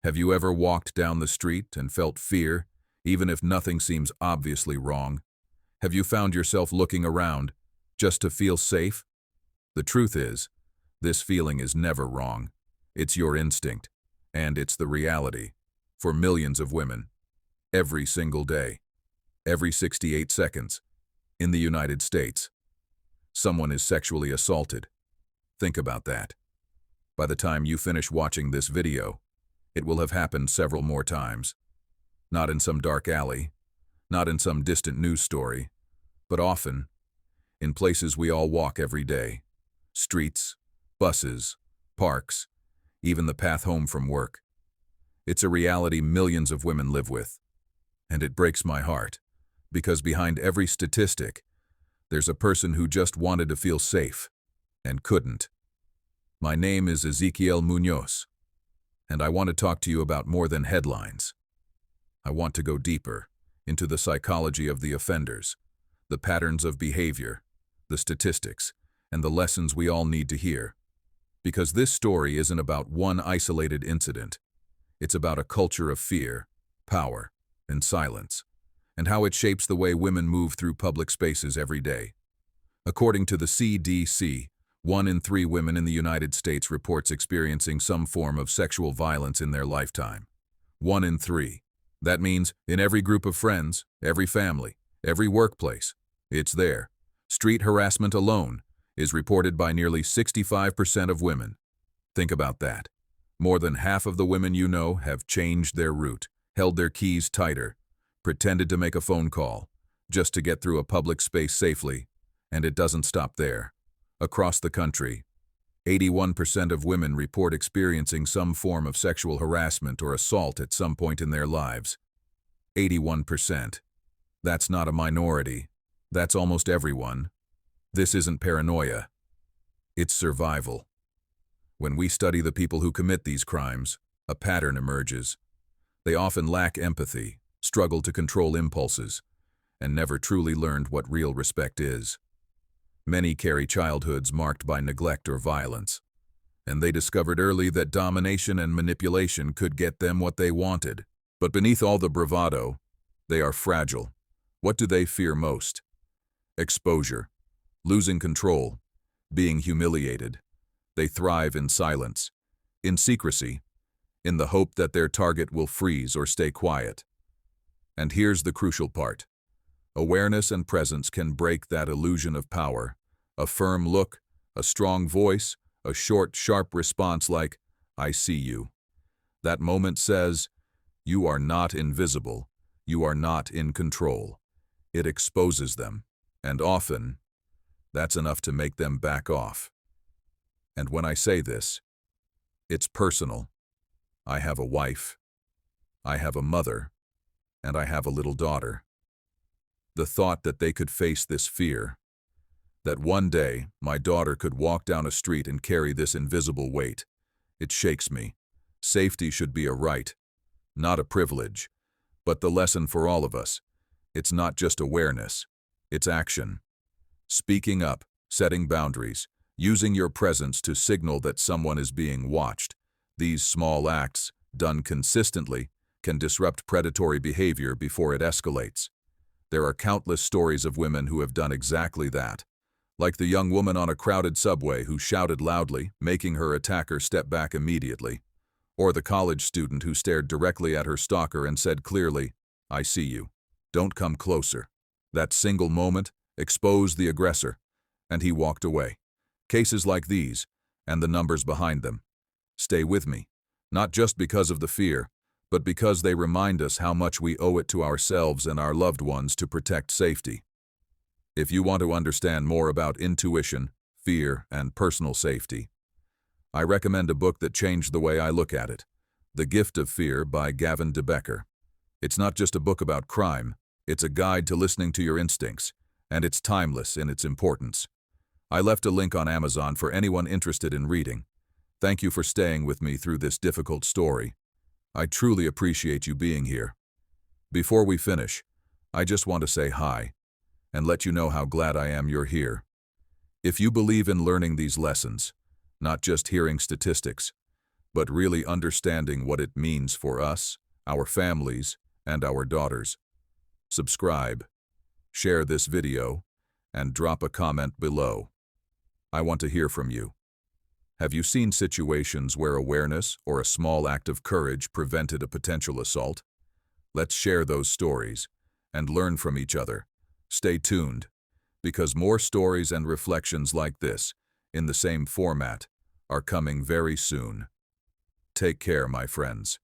Have you ever walked down the street and felt fear, even if nothing seems obviously wrong? Have you found yourself looking around just to feel safe? The truth is, this feeling is never wrong. It's your instinct, and it's the reality for millions of women, every single day, every 68 seconds. In the United States, someone is sexually assaulted. Think about that. By the time you finish watching this video, it will have happened several more times. Not in some dark alley, not in some distant news story, but often in places we all walk every day. Streets, buses, parks, even the path home from work. It's a reality millions of women live with. And it breaks my heart, because behind every statistic, there's a person who just wanted to feel safe and couldn't. My name is Ezequiel Munoz, and I want to talk to you about more than headlines. I want to go deeper into the psychology of the offenders, the patterns of behavior, the statistics, and the lessons we all need to hear. Because this story isn't about one isolated incident. It's about a culture of fear, power, and silence, and how it shapes the way women move through public spaces every day. According to the CDC, 1 in 3 women in the United States reports experiencing some form of sexual violence in their lifetime. 1 in 3. That means in every group of friends, every family, every workplace, it's there. Street harassment alone is reported by nearly 65% of women. Think about that. More than half of the women you know have changed their route, held their keys tighter, pretended to make a phone call, just to get through a public space safely, and it doesn't stop there. Across the country, 81% of women report experiencing some form of sexual harassment or assault at some point in their lives. 81%. That's not a minority. That's almost everyone. This isn't paranoia. It's survival. When we study the people who commit these crimes, a pattern emerges. They often lack empathy, struggle to control impulses, and never truly learned what real respect is. Many carry childhoods marked by neglect or violence, and they discovered early that domination and manipulation could get them what they wanted. But beneath all the bravado, they are fragile. What do they fear most? Exposure, losing control, being humiliated. They thrive in silence, in secrecy, in the hope that their target will freeze or stay quiet. And here's the crucial part. Awareness and presence can break that illusion of power. A firm look, a strong voice, a short, sharp response like, "I see you." That moment says, you are not invisible, you are not in control. It exposes them, and often, that's enough to make them back off. And when I say this, it's personal. I have a wife, I have a mother, and I have a little daughter. The thought that they could face this fear, that one day my daughter could walk down a street and carry this invisible weight, it shakes me. Safety should be a right, not a privilege. But the lesson for all of us, it's not just awareness, it's action. Speaking up, setting boundaries, using your presence to signal that someone is being watched. These small acts, done consistently, can disrupt predatory behavior before it escalates. There are countless stories of women who have done exactly that. Like the young woman on a crowded subway who shouted loudly, making her attacker step back immediately. Or the college student who stared directly at her stalker and said clearly, "I see you. Don't come closer." That single moment exposed the aggressor, and he walked away. Cases like these, and the numbers behind them, stay with me, not just because of the fear, but because they remind us how much we owe it to ourselves and our loved ones to protect safety. If you want to understand more about intuition, fear, and personal safety, I recommend a book that changed the way I look at it, The Gift of Fear by Gavin de Becker. It's not just a book about crime, it's a guide to listening to your instincts, and it's timeless in its importance. I left a link on Amazon for anyone interested in reading. Thank you for staying with me through this difficult story. I truly appreciate you being here. Before we finish, I just want to say hi, and let you know how glad I am you're here. If you believe in learning these lessons, not just hearing statistics, but really understanding what it means for us, our families, and our daughters. Subscribe, share this video, and drop a comment below. I want to hear from you. Have you seen situations where awareness or a small act of courage prevented a potential assault? Let's share those stories and learn from each other. Stay tuned, because more stories and reflections like this, in the same format, are coming very soon. Take care, my friends.